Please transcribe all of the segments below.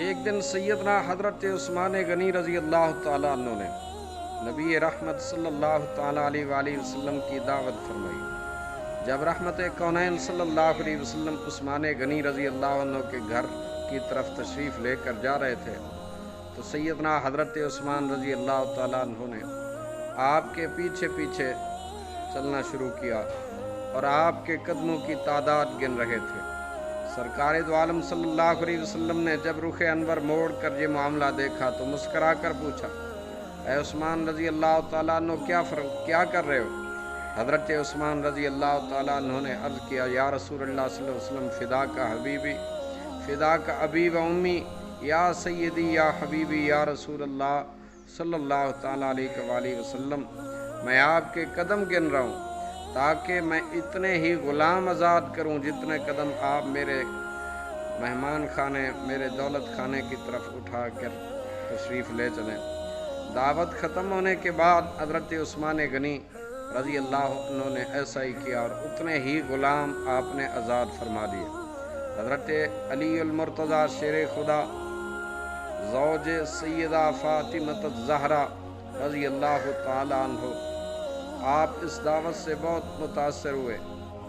ایک دن سیدنا حضرت عثمان غنی رضی اللہ تعالیٰ عنہ نے نبی رحمت صلی اللہ تعالیٰ علیہ وآلہ وسلم کی دعوت فرمائی۔ جب رحمت کونین صلی اللہ علیہ وسلم عثمان غنی رضی اللہ عنہ کے گھر کی طرف تشریف لے کر جا رہے تھے تو سیدنا حضرت عثمان رضی اللہ تعالیٰ عنہ نے آپ کے پیچھے پیچھے چلنا شروع کیا اور آپ کے قدموں کی تعداد گن رہے تھے۔ سرکار دو عالم صلی اللہ علیہ وسلم نے جب رخ انور موڑ کر یہ معاملہ دیکھا تو مسکرا کر پوچھا، اے عثمان رضی اللہ تعالیٰ عنہ کیا کر رہے ہو؟ حضرت عثمان رضی اللہ تعالیٰ عنہ نے عرض کیا، یا رسول اللہ صلی اللہ علیہ وسلم، فدا کا حبیبی، فدا کا ابی و امی، یا سیدی یا حبیبی یا رسول اللہ صلی اللہ تعالیٰ علیہ وآلہ وسلم، میں آپ کے قدم گن رہا ہوں تاکہ میں اتنے ہی غلام آزاد کروں جتنے قدم آپ میرے مہمان خانے، میرے دولت خانے کی طرف اٹھا کر تشریف لے چلیں۔ دعوت ختم ہونے کے بعد حضرت عثمان غنی رضی اللہ عنہ نے ایسا ہی کیا اور اتنے ہی غلام آپ نے آزاد فرما دیے۔ حضرت علی المرتضیٰ شیر خدا زوج سیدہ فاطمہ الزہرا رضی اللہ تعالیٰ عنہ، آپ اس دعوت سے بہت متاثر ہوئے۔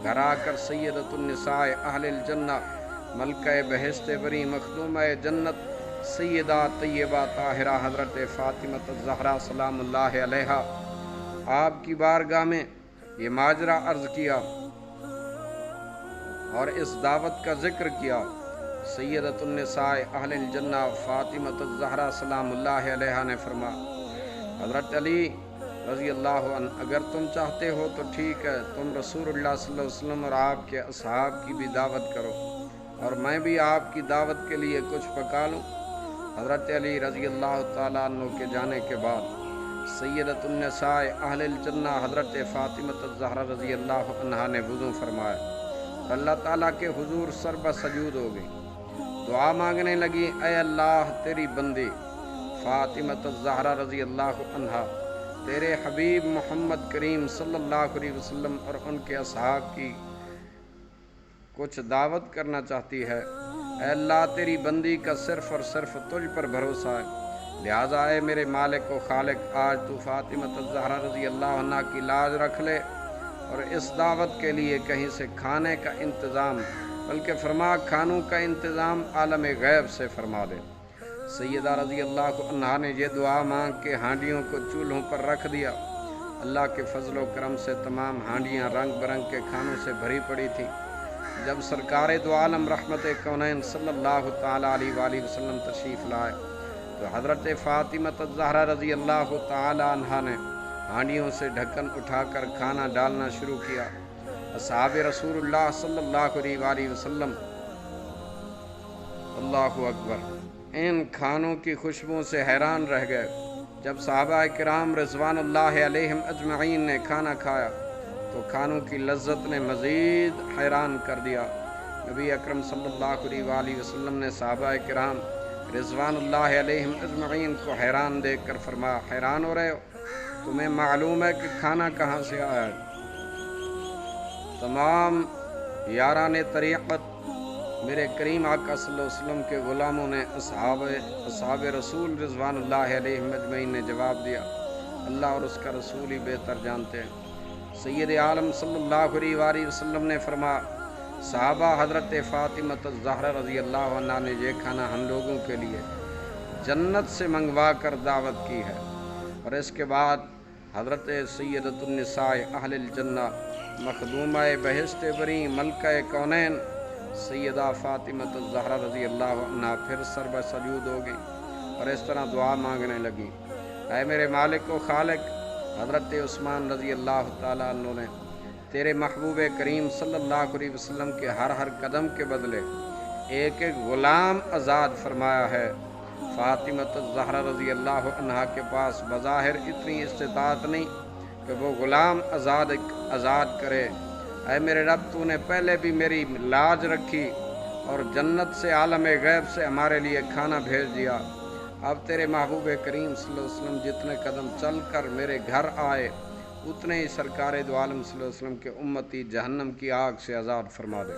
گھر آ کر سیدۃ النساء اہل الجنہ، ملکہ بہشت بری، مخدومہ جنت، سیدہ طیبہ طاہرہ حضرت فاطمہ الزہرا سلام اللہ علیہا، آپ کی بارگاہ میں یہ ماجرا عرض کیا اور اس دعوت کا ذکر کیا۔ سیدۃ النساء اہل الجنہ فاطمہ الزہرا سلام اللہ علیہا نے فرمایا، حضرت علی رضی اللہ عنہ، اگر تم چاہتے ہو تو ٹھیک ہے، تم رسول اللہ صلی اللہ علیہ وسلم اور آپ کے اصحاب کی بھی دعوت کرو اور میں بھی آپ کی دعوت کے لیے کچھ پکا لوں۔ حضرت علی رضی اللہ تعالیٰ عنہ کے جانے کے بعد سیدۃ النساء اہل الجنہ حضرت فاطمہ الزہرا رضی اللہ عنہا نے وضو فرمایا اور اللہ تعالیٰ کے حضور سربہ سجود ہو گئی، دعا مانگنے لگی، اے اللہ تیری بندی فاطمہ الزہرا رضی اللہ عنہا تیرے حبیب محمد کریم صلی اللہ علیہ وسلم اور ان کے اصحاب کی کچھ دعوت کرنا چاہتی ہے۔ اے اللہ تیری بندی کا صرف اور صرف تجھ پر بھروسہ ہے، لہٰذا اے میرے مالک و خالق، آج تو فاطمہ الزہرا رضی اللہ عنہ کی لاج رکھ لے اور اس دعوت کے لیے کہیں سے کھانے کا انتظام، بلکہ فرما کھانوں کا انتظام عالم غیب سے فرما دے۔ سیدہ رضی اللہ عنہا نے یہ دعا مانگ کے ہانڈیوں کو چولہوں پر رکھ دیا۔ اللہ کے فضل و کرم سے تمام ہانڈیاں رنگ برنگ کے کھانوں سے بھری پڑی تھیں۔ جب سرکار دو عالم رحمت کونین صلی اللہ تعالیٰ علیہ وآلہ وسلم تشریف لائے تو حضرت فاطمہ الزہرا رضی اللہ تعالیٰ عنہا نے ہانڈیوں سے ڈھکن اٹھا کر کھانا ڈالنا شروع کیا۔ اصحاب رسول اللہ صلی اللہ علیہ وآلہ وسلم، اللہ اکبر، ان کھانوں کی خوشبو سے حیران رہ گئے۔ جب صحابہ کرام رضوان اللہ علیہم اجمعین نے کھانا کھایا تو کھانوں کی لذت نے مزید حیران کر دیا۔ نبی اکرم صلی اللہ علیہ وآلہ وسلم نے صحابہ کرام رضوان اللہ علیہم اجمعین کو حیران دیکھ کر فرمایا، حیران ہو رہے ہو؟ تمہیں معلوم ہے کہ کھانا کہاں سے آیا ہے؟ تمام یاران طریقت میرے کریم آقا صلی اللہ علیہ وسلم کے غلاموں نے اصحاب رسول رضوان اللہ علیہم اجمعین نے جواب دیا، اللہ اور اس کا رسول ہی بہتر جانتے ہیں۔ سید عالم صلی اللہ علیہ وآلہ وسلم نے فرمایا، صحابہ حضرت فاطمہ الزہرا رضی اللہ عنہا نے یہ کھانا ہم لوگوں کے لیے جنت سے منگوا کر دعوت کی ہے۔ اور اس کے بعد حضرت سیدۃ النساء اہل الجنہ، مخدومہ بہشت بری، ملکہ کونین سیدہ فاطمہ الزہرا رضی اللہ عنہا پھر سربہ سجود ہو گئی اور اس طرح دعا مانگنے لگی، اے میرے مالک و خالق، حضرت عثمان رضی اللہ تعالیٰ عنہ نے تیرے محبوب کریم صلی اللہ علیہ وسلم کے ہر قدم کے بدلے ایک ایک غلام آزاد فرمایا ہے۔ فاطمہ الزہرا رضی اللہ عنہا کے پاس بظاہر اتنی استطاعت نہیں کہ وہ غلام آزاد کرے۔ اے میرے رب، تو نے پہلے بھی میری لاج رکھی اور جنت سے عالم غیب سے ہمارے لیے کھانا بھیج دیا، اب تیرے محبوب کریم صلی اللہ علیہ وسلم جتنے قدم چل کر میرے گھر آئے اتنے ہی سرکار دو عالم صلی اللہ علیہ وسلم کے امتی جہنم کی آگ سے آزاد فرما دے۔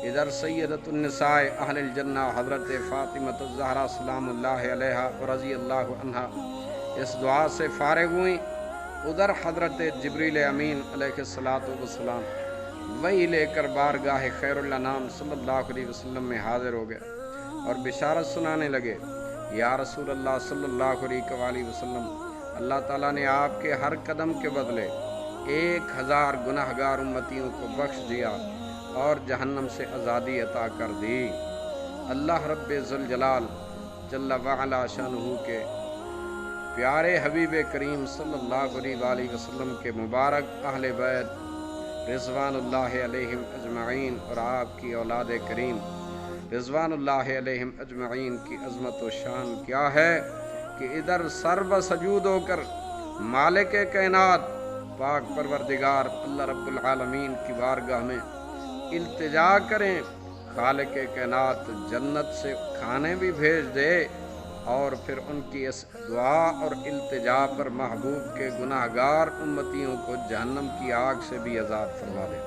ادھر سیدۃ النساء اہل الجنہ حضرت فاطمہ الزہرا سلام اللہ علیہا رضی اللہ عنہا اس دعا سے فارغ ہوئیں، ادھر حضرت جبریل امین علیہ السلام وہی لے کر بارگاہ خیر الانام صلی اللہ علیہ وسلم میں حاضر ہو گئے اور بشارت سنانے لگے، یا رسول اللہ صلی اللہ علیہ وآلہ وسلم، اللہ تعالیٰ نے آپ کے ہر قدم کے بدلے 1000 گناہگار امتیوں کو بخش دیا اور جہنم سے آزادی عطا کر دی۔ اللہ رب ذوالجلال جل وعلا شانہ کے پیارے حبیب کریم صلی اللہ علیہ وآلہ وسلم کے مبارک اہل بیت رضوان اللہ علیہم اجمعین اور آپ کی اولاد کریم رضوان اللہ علیہم اجمعین کی عظمت و شان کیا ہے کہ ادھر سر بسجود ہو کر مالک کائنات پاک پروردگار اللہ رب العالمین کی بارگاہ میں التجا کریں، خالق کائنات جنت سے کھانے بھی بھیج دے اور پھر ان کی اس دعا اور التجا پر محبوب کے گناہگار امتیوں کو جہنم کی آگ سے بھی آزاد فرما دے۔